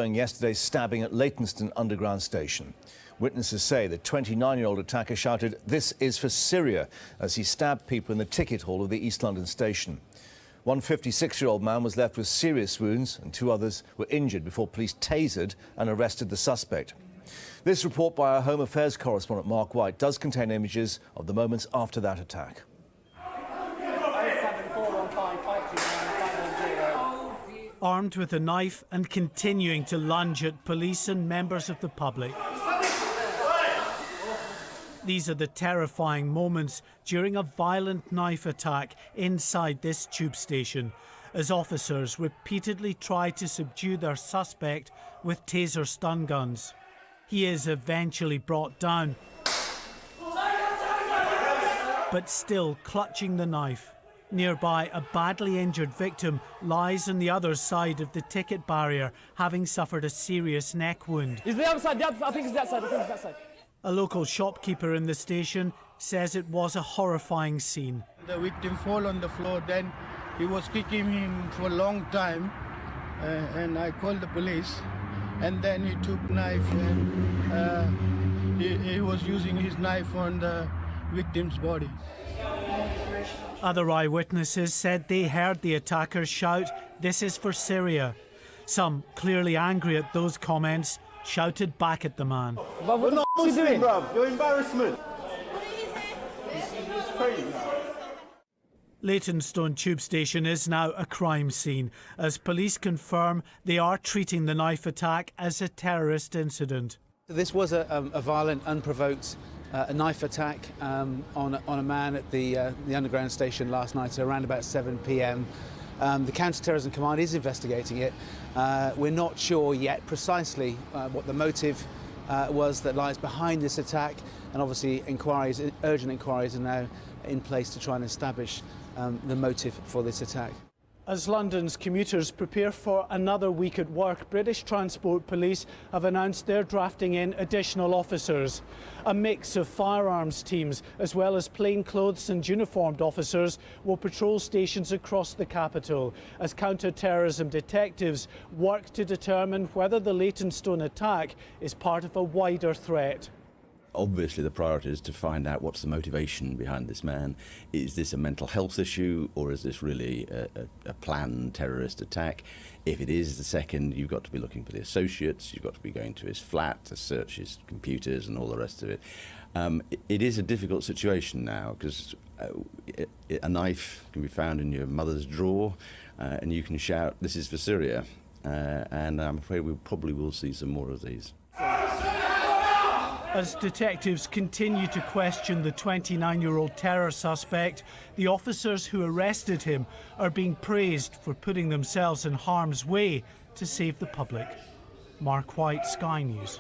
Yesterday's stabbing at Leytonstone underground station. Witnesses say the 29-year-old attacker shouted, "This is for Syria," as he stabbed people in the ticket hall of the East London station. One 56-year-old man was left with serious wounds and two others were injured before police tasered and arrested the suspect. This report by our Home Affairs correspondent Mark White does contain images of the moments after that attack. Armed with a knife and continuing to lunge at police and members of the public. These are the terrifying moments during a violent knife attack inside this tube station, as officers repeatedly try to subdue their suspect with taser stun guns. He is eventually brought down, but still clutching the knife. Nearby, a badly injured victim lies on the other side of the ticket barrier, having suffered a serious neck wound. He's the other side, I think it's that side, A local shopkeeper in the station says it was a horrifying scene. The victim fell on the floor, then he was kicking him for a long time, and I called the police, and then he took knife and he was using his knife on the victim's body. Other eyewitnesses said they heard the attacker shout, "This is for Syria." Some, clearly angry at those comments, shouted back at the man. We're not Muslim, bruv. You're embarrassment. It's crazy. Leytonstone tube station is now a crime scene, as police confirm they are treating the knife attack as a terrorist incident. This was a violent, unprovoked a knife attack on a man at the underground station last night around about 7 p.m. The Counter-Terrorism Command is investigating it. We're not sure yet precisely what the motive was that lies behind this attack, and obviously urgent inquiries are now in place to try and establish the motive for this attack. As London's commuters prepare for another week at work, British Transport Police have announced they're drafting in additional officers. A mix of firearms teams, as well as plainclothes and uniformed officers, will patrol stations across the capital as counter-terrorism detectives work to determine whether the Leytonstone attack is part of a wider threat. Obviously, the priority is to find out what's the motivation behind this man. Is this a mental health issue, or is this really a planned terrorist attack? If it is the second, you've got to be looking for the associates, you've got to be going to his flat to search his computers and all the rest of it. It is a difficult situation now, because a knife can be found in your mother's drawer, and you can shout, "This is for Syria," and I'm afraid we probably will see some more of these. As detectives continue to question the 29-year-old terror suspect, the officers who arrested him are being praised for putting themselves in harm's way to save the public. Mark White, Sky News.